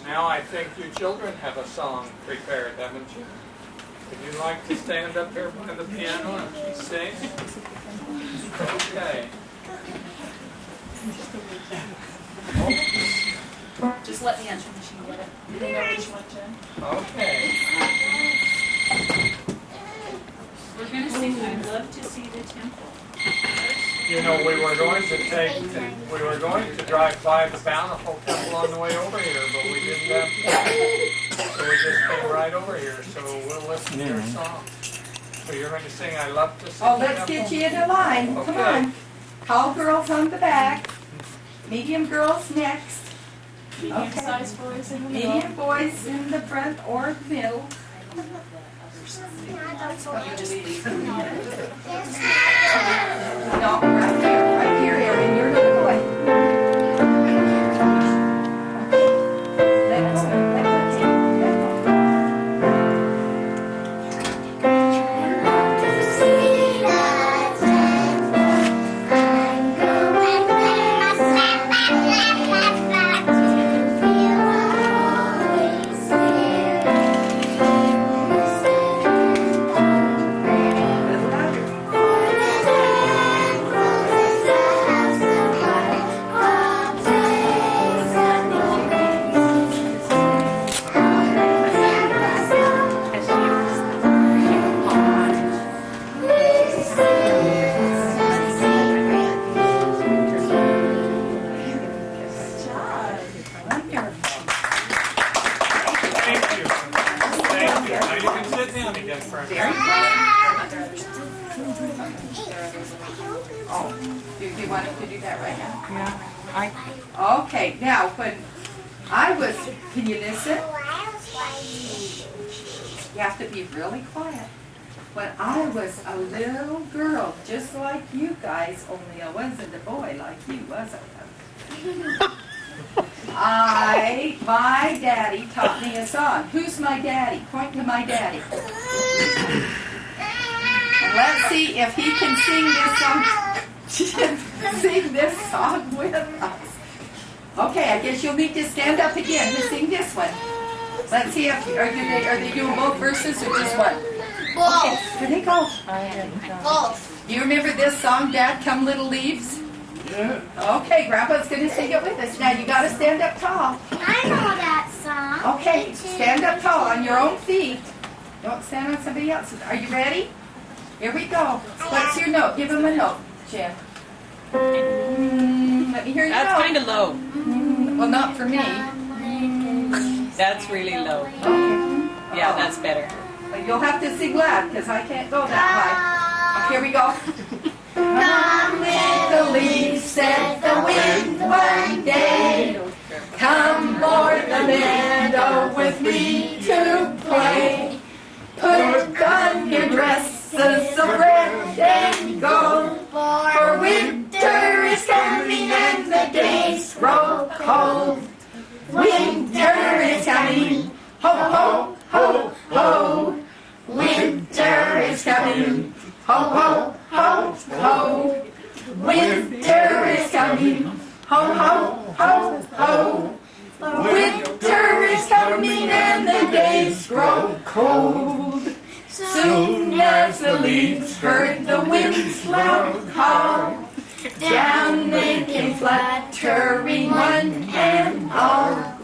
Now I think you children have a song prepared, haven't you? Would you like to stand up here by the piano and sing? Okay. Just let the answer machine get it. Do they know which one to? Okay. We're going to sing I Love to See the Temple. You know, we were going to drive by the Bountiful Temple on the way over here, but we didn't have time. So we just came right over here, so we'll listen to your song. So you're going to sing I Love to See the Temple? Let's get you in a line. Okay. Come on. Tall girls on the back. Medium girls next. Medium-sized boys in the middle. Medium boys in the front or the middle. You just leave. No, right here, Erin. You're the boy. Let's go. Okay, now when I was, can you listen? You have to be really quiet. When I was a little girl, just like you guys, only I wasn't a boy like you, was I? My daddy taught me a song. Who's my daddy? Point to my daddy. And let's see if he can sing this song with us. Okay, I guess you'll need to stand up again to sing this one. Let's see if are they doing both verses or just one? Both. Okay, here they go. Both. Do you remember this song, Dad, Come Little Leaves? Yeah. Okay, Grandpa's going to sing it with us. Now you got to stand up tall. I know that song. Okay, stand up tall on your own feet. Don't stand on somebody else's. Are you ready? Here we go. What's your note? Give him a note, Jim. Let me hear you. That's kind of low. Well, not for me. That's really low. Okay. Yeah, that's better. But you'll have to sing loud because I can't go that high. Here we go. Come little leaves, said the wind one day. Come o'er the meadow with me to play. Put on your dresses of red and gold, for winter is coming and the days grow cold. Winter is coming, ho, ho, ho, ho. Winter is coming, ho, ho, ho, ho. Winter is coming, ho, ho, ho, ho. Winter is coming and the days grow cold. Soon as the leaves heard the wind's loud call, down they came fluttering one and all.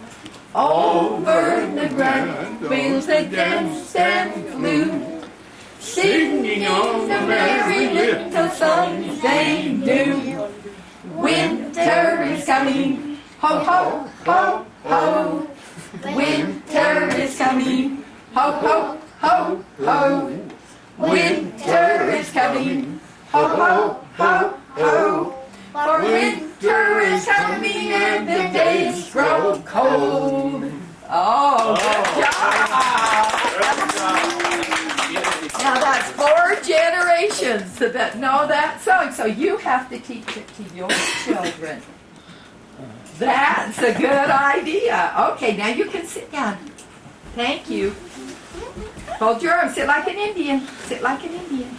Over the grand fields they danced and flew, singing all the merry little songs they knew. Winter is coming, ho, ho, ho, ho. Winter is coming, ho, ho, ho, ho. Winter is coming, ho, ho, ho, ho. For winter is coming and the days grow cold. Oh, good job! Now that's 4 generations that know that song, so you have to teach it to your children. That's a good idea. Okay, now you can sit down. Thank you. Hold your arms. Sit like an Indian. Sit like an Indian.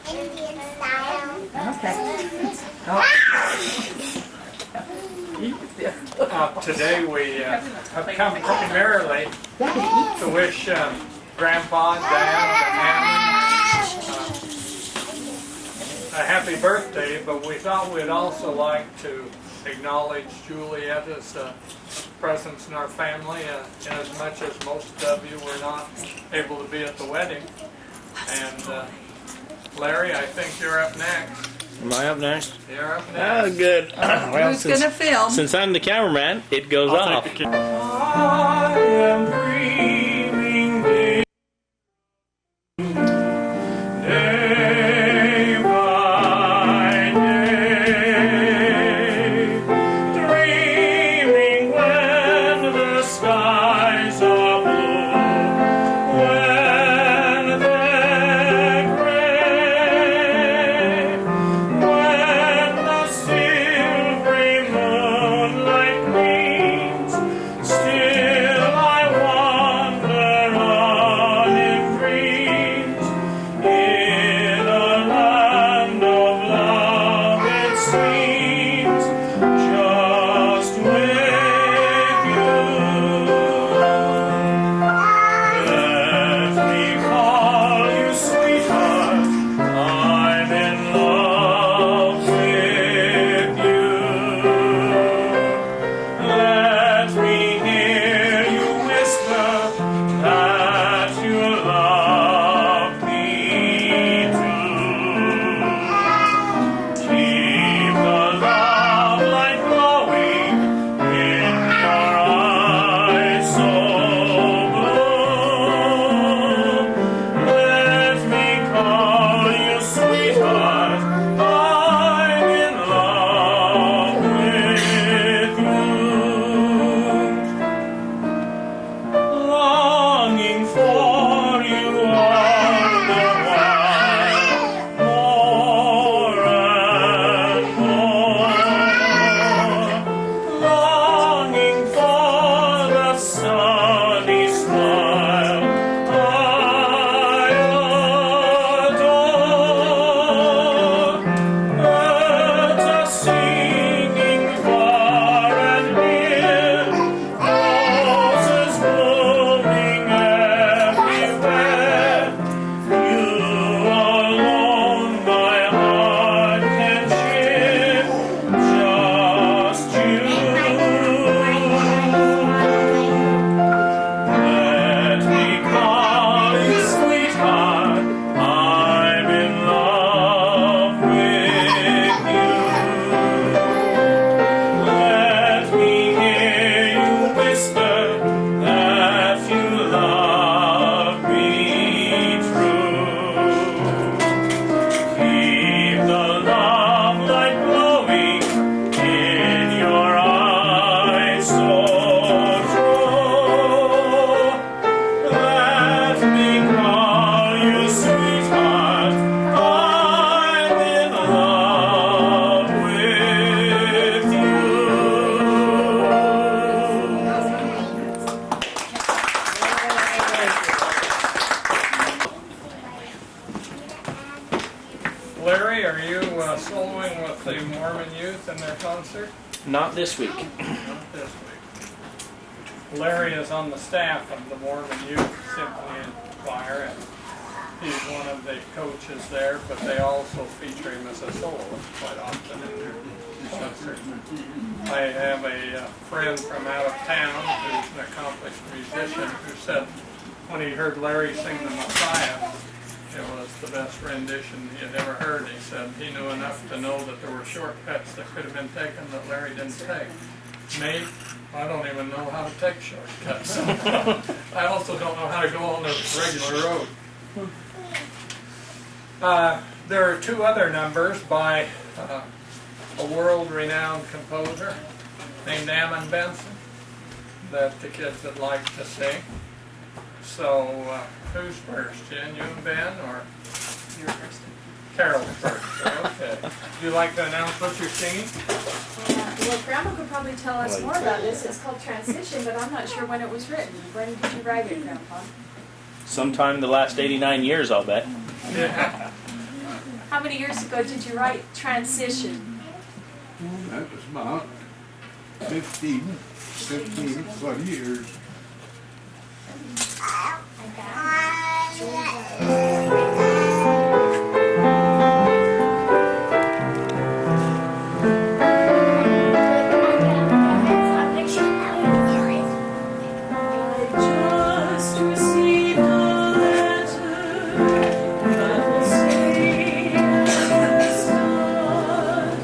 Indian style. Okay. Oh. Today we have come primarily to wish Grandpa, Dad, and Ammon a happy birthday, but we thought we'd also like to acknowledge Julietta's presence in our family, as much as most of you were not able to be at the wedding. And Larry, I think you're up next. Am I up next? You're up Oh, next. good. Well, Who's gonna film? since I'm the cameraman, it goes I'll off. take the I am dreaming day by day, dreaming when the skies are blue, when they're gray, when the silvery moonlight gleams. Still I wander on in dreams, in a land of love it seems, just with you. Let me call you sweetheart, I'm in love with you. Let me hear you whisper that you love me too. Keep the love light glowing in your eyes so blue. Let me call you sweetheart, I'm in love with you. Longing for you all the while, more and more. Longing for the sunny smile I adore. Birds are singing far and near, roses blooming everywhere. You alone my heart can cheer, just you. Let me call you sweetheart, I'm in love with you. Let me hear you whisper that you love me true. Keep the love light glowing in your eyes so true. Let me call you sweetheart, I'm in love with you. Larry, are you soloing with the Mormon youth in their concert? Not this week. Not this week. Larry is on the staff of the Mormon Youth Symphony and Choir, and he's one of the coaches there, but they also feature him as a soloist quite often in their concert. I have a friend from out of town who's an accomplished musician who said when he heard Larry sing the Messiah, it was the best rendition he had ever heard. He said he knew enough to know that there were shortcuts that could have been taken that Larry didn't take. Me, I don't even know how to take shortcuts. I also don't know how to go on a regular road. There are two other numbers by a world-renowned composer named Ammon Benson that the kids would like to sing. So, who's first, Jen, you and Ben, or? You're first. Carol's first, okay. Would you like to announce what you're singing? Well, Grandma could probably tell us more about this. It's called Transition, but I'm not sure when it was written. When did you write it, Grandpa? Sometime the last 89 years, I'll bet. Yeah. How many years ago did you write Transition? That was about 15 plus years. Just received a letter that will say it's done.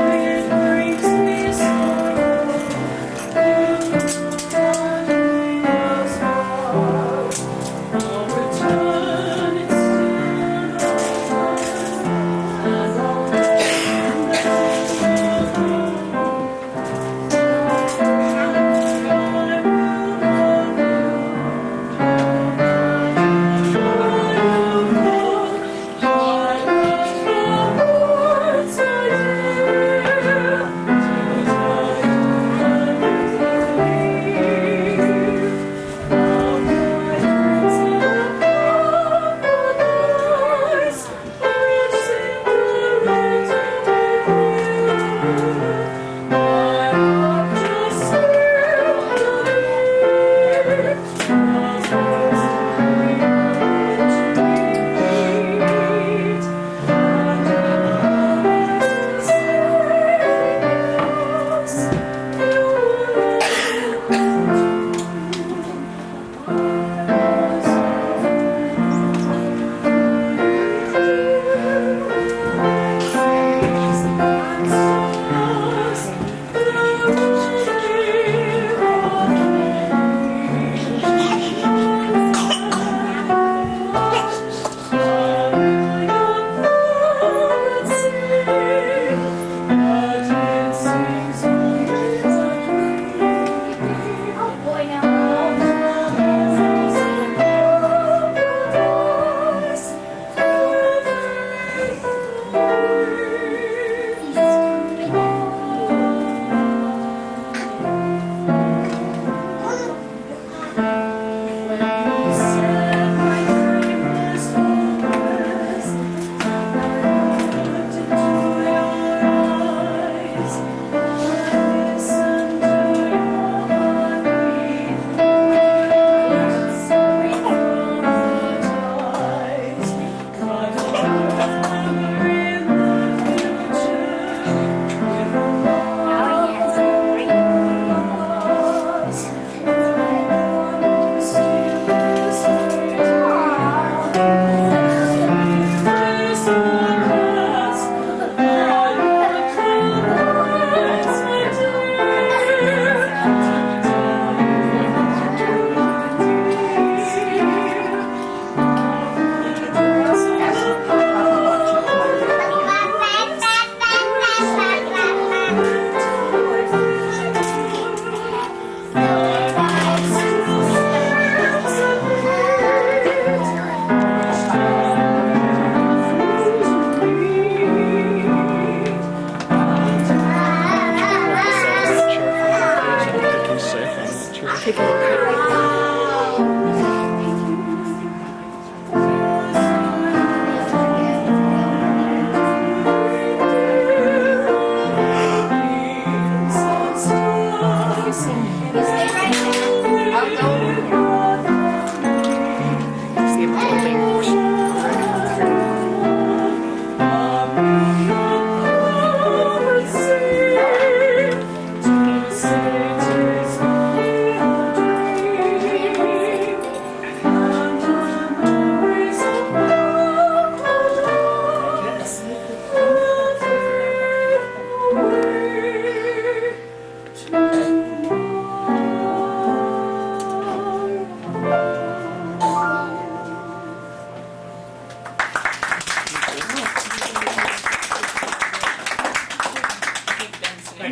It brings me sorrow. I'll return instead and I'll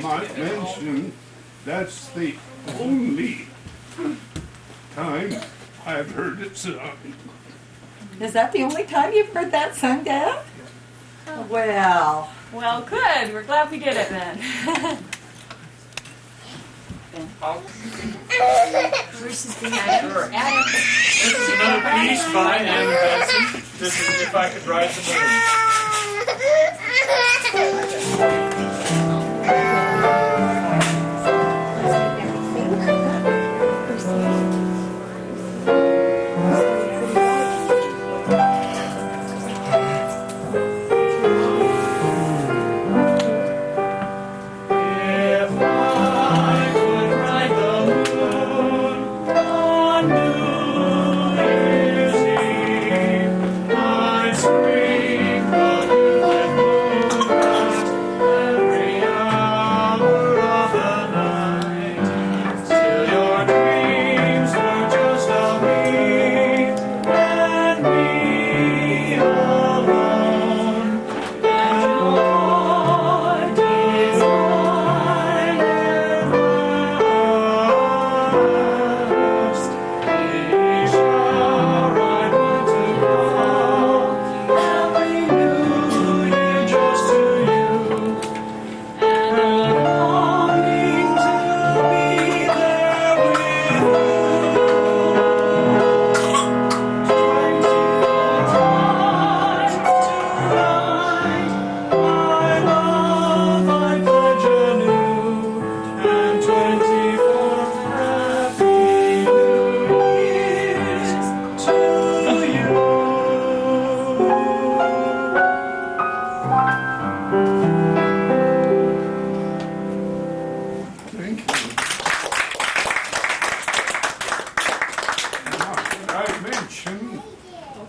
Not mention, that's the only time I've heard it sung. Is that the only time you've heard that sung, Dad? Well. Well, good. We're glad we did it then. Versus the Adam. Sure. This is another piece by Ammon Benson. This is If I Could Ride the Moon.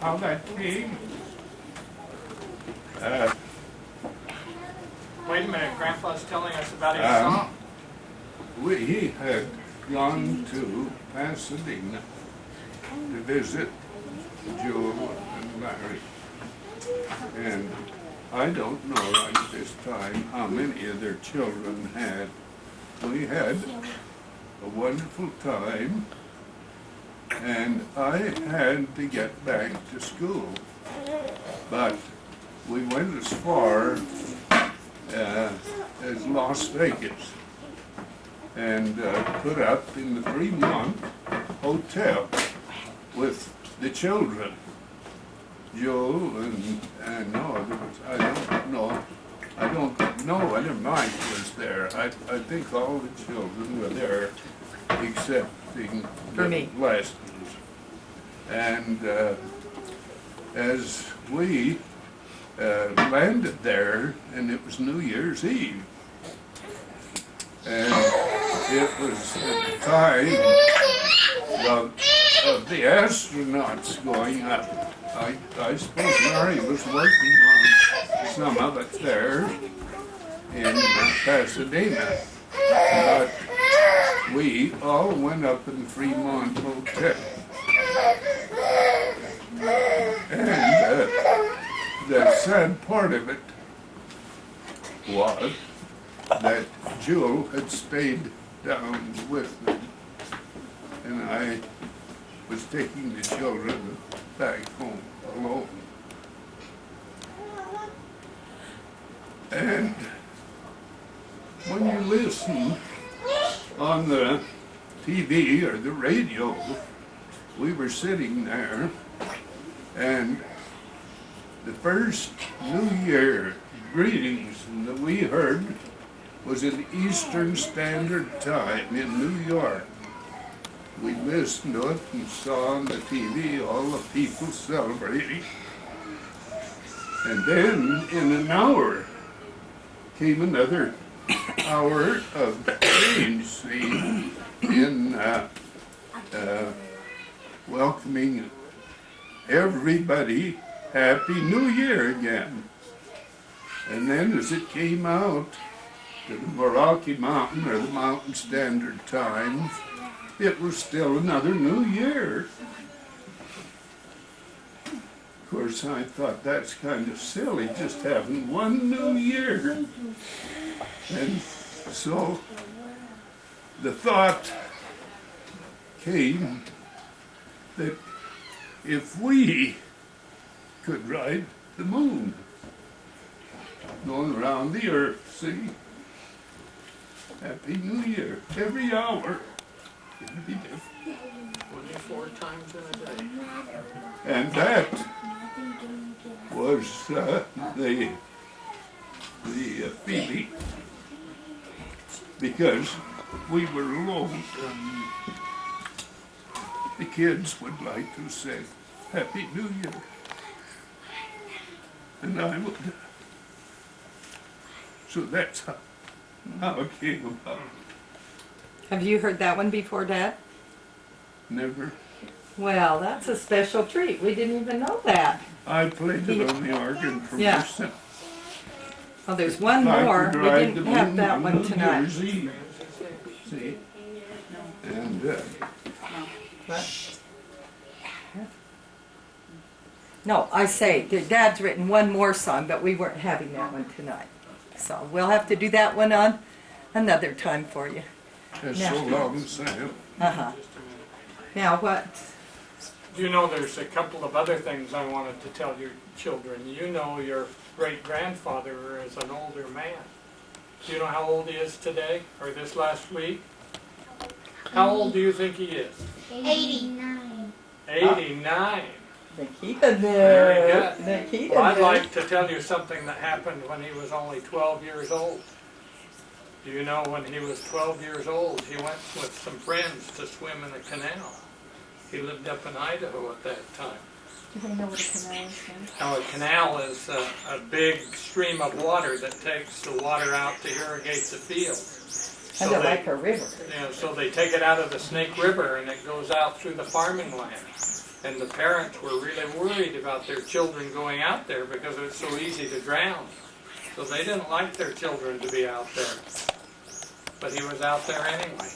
how that came? Wait a minute, Grandpa's telling us about his Um, song. We had gone to Pasadena to visit Jewel and Larry. And I don't know right this time how many of their children had. We had a wonderful time, and I had to get back to school. But we went as far as Las Vegas and put up in the Fremont Hotel with the children. Joel and no, there was, I don't know whether Mike was there. I think all the children were there excepting For me. the last ones. And as we landed there, and it was New Year's Eve, and it was at the time of the astronauts going up. I suppose Larry was working on some of it there in Pasadena, but we all went up in Fremont Hotel. And the sad part of it was that Jewel had stayed down with them, and I was taking the children back home alone. And when you listen on the TV or the radio, we were sitting there, and the first New Year greetings that we heard was in Eastern Standard Time in New York. We listened to it and saw on the TV all the people celebrating. And then in an hour came another hour of change, see, in welcoming everybody Happy New Year again. And then as it came out to the Rocky Mountain or the Mountain Standard Time, it was still another New Year. Of course, I thought that's kind of silly, just having one New Year. And so the thought came that if we could ride the moon, going around the earth, see? Happy New Year, every hour. It'd be different. 24 times in a day. And that was the feeling, because we were alone. The kids would like to say Happy New Year, and I would. So that's how it came about. Have you heard that one before, Dad? Never. Well, that's a special treat. We didn't even know that. I played it on the organ for Yeah. myself. Well, there's one I more. could We ride the didn't have moon that on one New tonight. Year's Eve. See? And No, I say, Dad's written one more song, but we weren't having that one tonight. So we'll have to do that one on another time for you. that's Yeah. so long, Sam. Uh-huh. Now what? You know, there's a couple of other things I wanted to tell your children. You know, your great-grandfather is an older man. Do you know how old he is today, or this last week? How old do you think he is? 89. 89. Nikita Very knew. good. Nikita Well, I'd knew. like to tell you something that happened when he was only 12 years old. Do you know when he was 12 years old, he went with some friends to swim in a canal. He lived up in Idaho at that time. Do they know what a canal is then? Now, a canal is a big stream of water that takes the water out to irrigate the field. Kind of like a river. So they take it out of the Snake River and it goes out through the farming land. And the parents were really worried about their children going out there because it was so easy to drown. So they didn't like their children to be out there. But he was out there anyway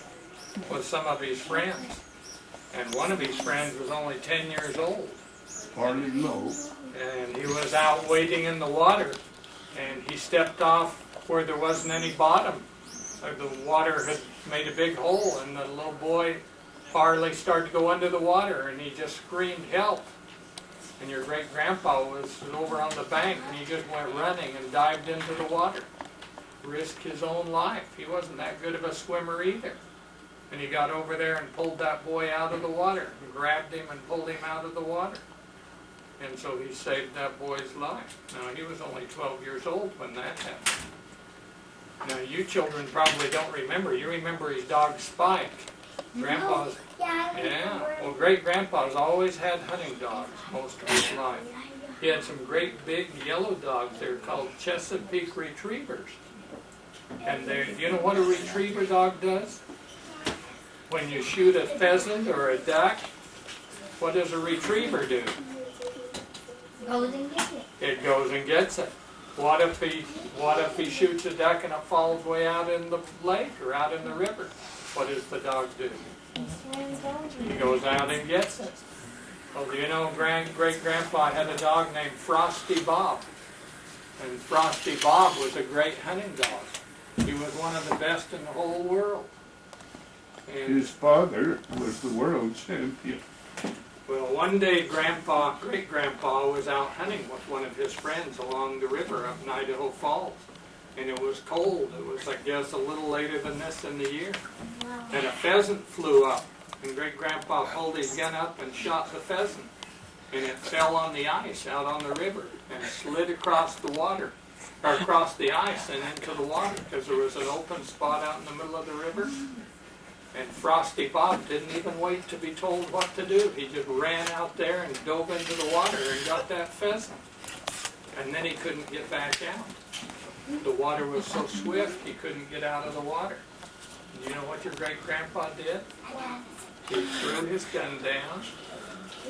with some of his friends. And one of his friends was only 10 years old. Hardly know. And he was out wading in the water. And he stepped off where there wasn't any bottom. The water had made a big hole, and the little boy Farley started to go under the water, and he just screamed, "Help!" And your great-grandpa was over on the bank, and he just went running and dived into the water. Risked his own life. He wasn't that good of a swimmer either. And he got over there and pulled that boy out of the water, and grabbed him and pulled him out of the water. And so he saved that boy's life. Now, he was only 12 years old when that happened. Now, you children probably don't remember. You remember his dog Spike. Grandpa's, yeah. Well, great-grandpa's always had hunting dogs most of his life. He had some great big yellow dogs. They're called Chesapeake Retrievers. And do you know what a retriever dog does? When you shoot a pheasant or a duck, what does a retriever do? Goes and gets it. It goes and gets it. What if he shoots a duck and it falls way out in the lake or out in the river? What does the dog do? He goes out and gets it. Well, do you know great-grandpa had a dog named Frosty Bob? And Frosty Bob was a great hunting dog. He was one of the best in the whole world. And His father was the world champion. well, one day great-grandpa was out hunting with one of his friends along the river up in Idaho Falls. And it was cold. It was, I guess, a little later than this in the year. And a pheasant flew up. And great-grandpa pulled his gun up and shot the pheasant. And it fell on the ice out on the river and slid across the water, or across the ice and into the water, because there was an open spot out in the middle of the river. And Frosty Bob didn't even wait to be told what to do. He just ran out there and dove into the water and got that pheasant. And then he couldn't get back out. The water was so swift he couldn't get out of the water. And you know what your great-grandpa did? He threw his gun down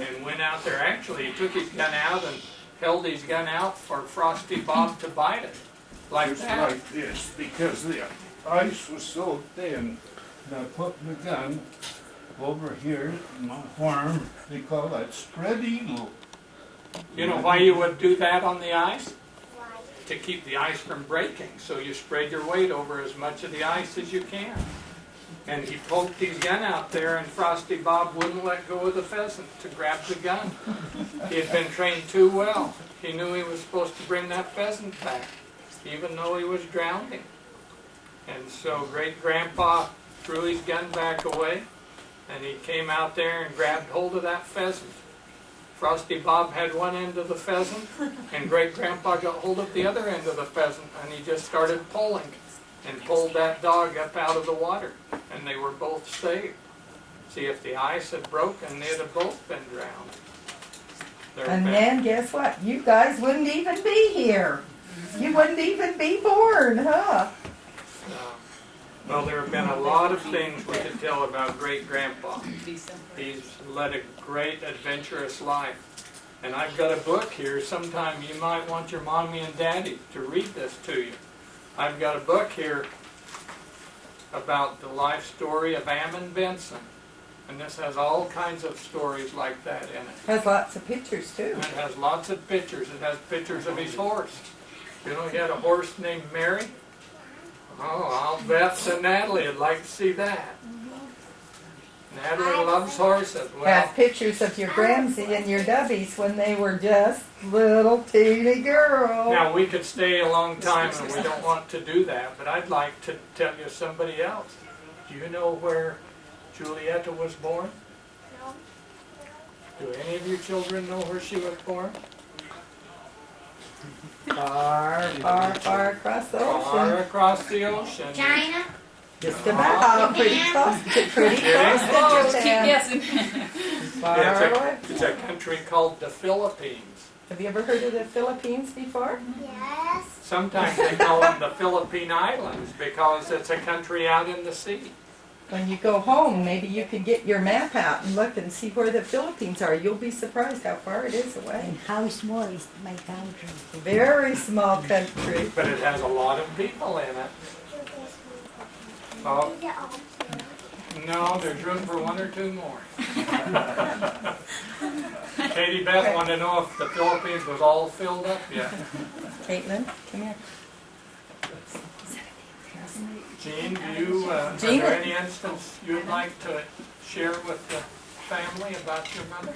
and went out there. Actually, he took his gun out and held his gun out for Frosty Bob to bite it. Like Just that. like this, because the ice was so thin. And I put the gun over here in my arm. They call that spread eagle. You know why you would do that on the ice? To keep the ice from breaking. So you spread your weight over as much of the ice as you can. And he poked his gun out there, and Frosty Bob wouldn't let go of the pheasant to grab the gun. He had been trained too well. He knew he was supposed to bring that pheasant back, even though he was drowning. And so great-grandpa threw his gun back away, and he came out there and grabbed hold of that pheasant. Frosty Bob had one end of the pheasant, and great-grandpa got hold of the other end of the pheasant, and he just started pulling, and pulled that dog up out of the water, and they were both saved. See, if the ice had broken, they'd have both been drowned. And then guess what? You guys wouldn't even be here. You wouldn't even be born, huh? Well, there have been a lot of things we could tell about great-grandpa. He's led a great adventurous life. And I've got a book here. Sometime you might want your mommy and daddy to read this to you. I've got a book here about the life story of Ammon Benson. And this has all kinds of stories like that in it. Has lots of pictures too. And it has lots of pictures. It has pictures of his horse. You know, he had a horse named Mary. Oh, I'll bet and Natalie would like to see that. Natalie loves horses. Well, Has pictures of your Gramsy and your Dubbies when they were just little teeny girls. now, we could stay a long time and we don't want to do that, but I'd like to tell you somebody else. Do you know where Julietta was born? No. Do any of you children know where she was born? Far, far, far across the Far ocean. across the ocean. China. Just about. Pretty close. Pretty close to Japan. guessing. Far away. It's a country called the Philippines. Have you ever heard of the Philippines before? Yes. Sometimes they call them the Philippine Islands because it's a country out in the sea. when you go home, maybe you can get your map out and look and see where the Philippines are. You'll be surprised how far it is away. And how small is my country? Very small country. But it has a lot of people in it. Oh, no, there's room for one or two more. Katie Beth wanted to know if the Philippines was all filled up yet. Caitlin, come here. Jean, do you, is Jean? there any instance you'd like to share with the family about your mother?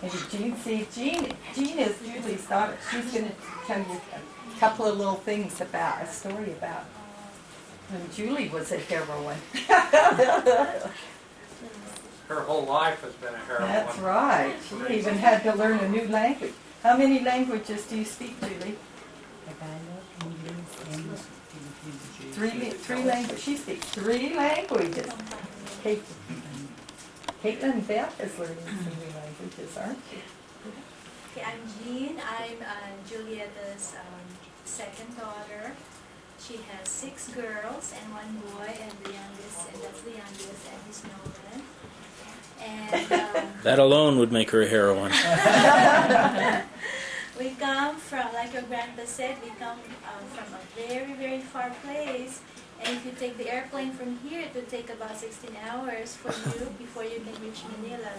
Maybe Jean, see, Jean is Julie's daughter. She's going to tell you a couple of little things about, a story about when Julie was a heroine. Her whole life has been a heroine. That's right. She even had to learn a new language. How many languages do you speak, Julie? Tagalog, English, and Three languages. She speaks 3 languages. Caitlin Beth is learning some new languages, aren't you? Okay, I'm Jean. I'm Julietta's second daughter. She has 6 girls and 1 boy, and the youngest, and that's the youngest, and he's Nolan. And That alone would make her a heroine. we come from, like your grandpa said, we come from a very, very far place. And if you take the airplane from here, it would take about 16 hours for you before you can reach Manila.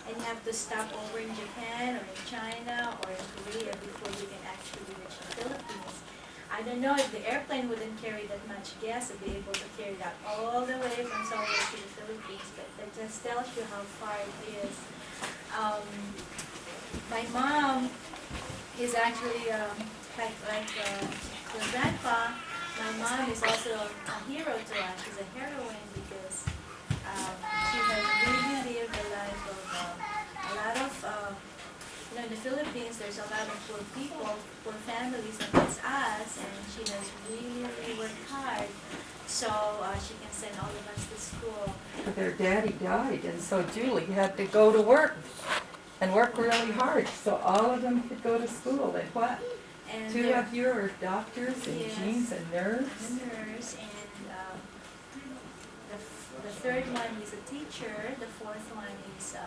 And you have to stop over in Japan or in China or in Korea before you can actually reach the Philippines. I don't know if the airplane wouldn't carry that much gas to be able to carry that all the way from somewhere to the Philippines, but that just tells you how far it is. My mom is actually like your grandpa. My mom is also a hero to us. She's a heroine because she has really lived a life of a lot of, in the Philippines there's a lot of poor people, poor families, and that's us, and she has really, really worked hard so she can send all of us to school. Their daddy died, and so Julie had to go to work and work really hard so all of them could go to school. And what? And 2 of you are doctors and Yes. Jean's a nurse. a nurse, and the third one is a teacher, the fourth one is an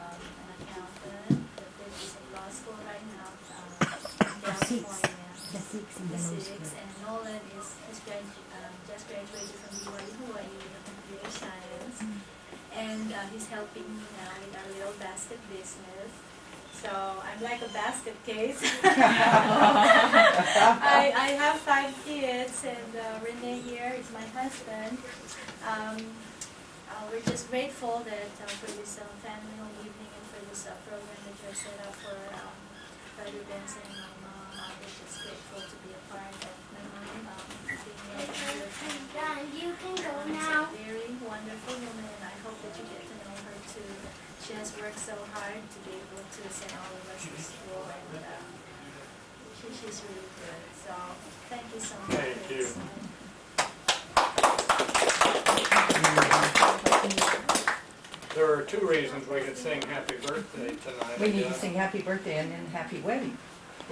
accountant, the fifth is in law school right now in California. the 6 in The the law six, school. and Nolan just graduated from Hawaii with a computer science, and he's helping me now with our little basket business. So I'm like a basket case. I have 5 kids, and Renee here is my husband. We're just grateful that for this family home evening and for this program that you're set up for Brother Benson and my mom. We're just grateful to be a part of my mom being able to You can go She's now. a very wonderful woman, and I hope that you get to know her too. She has worked so hard to be able to send all of us to school, and she's really good. So thank you so much. Thank you. There are 2 reasons we could sing happy birthday tonight. We I need to guess. sing happy birthday and then happy wedding.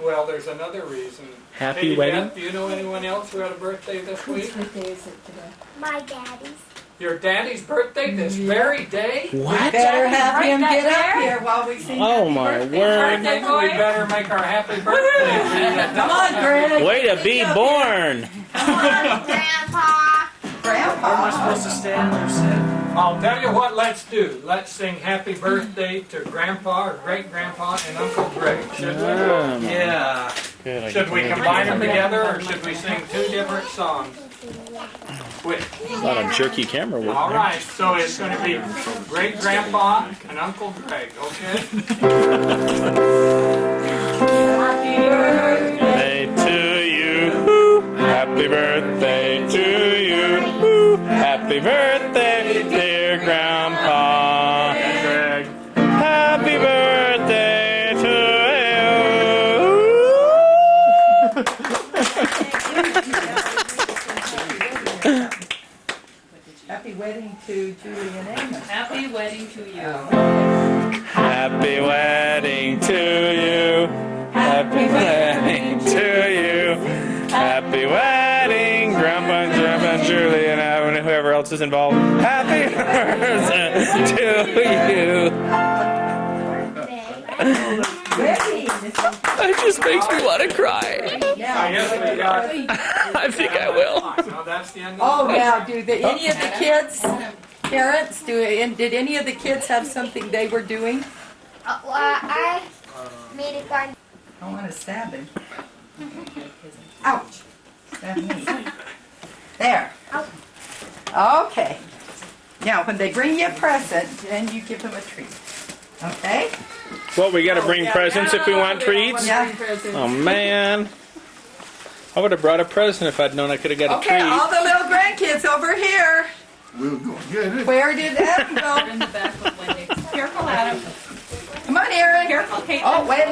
Well, there's another reason. Happy Katie wedding? Beth, do you know anyone else who had a birthday this week? What day is it today? My daddy's. Your daddy's birthday this very day? We What? better have Right him back get up there? here while we sing Oh happy my birthday. word. I think we better make our happy birthday. Come on, Greg. Way to be born! Grandpa. Grandpa. supposed to stand there, Sid? I'll tell you what let's do. Let's sing happy birthday to Grandpa or Great-Grandpa and Uncle Greg. Should we? Yeah. Good, I Should get we to make combine them together or should we sing 2 different songs? Which? a lot of jerky camera work. All there. right, so it's going to be Great-Grandpa and Uncle Greg, okay? Birthday to you. Happy birthday to you. Happy birthday, dear Grandpa. Greg. Happy birthday to you. Happy wedding to Julie and Ammon. Happy wedding to you. Happy wedding to you. Happy wedding to you. Happy wedding, Grandpa, Grandpa, Julie, and Ammon. and whoever else is involved. Happy birthday to you. Ready? It just makes me want to cry. I guess we got. I think I will. No, that's the end of Oh, the. now, any of the kids, parents, did any of the kids have something they were doing? Well, I made it fun. I want to stab him. Ouch. Stab me. There. Okay. Now, when they bring you a present, then you give them a treat. Okay? Well, we got to bring presents if we want treats. Yeah. Oh man, I would have brought a present if I'd known I could have got a Okay, treat. all the little grandkids over here. We'll go get it. Where did Adam go? In the back with Wendy. Careful, Adam. Come on, Aaron. Careful, Caitlin. Oh, wait.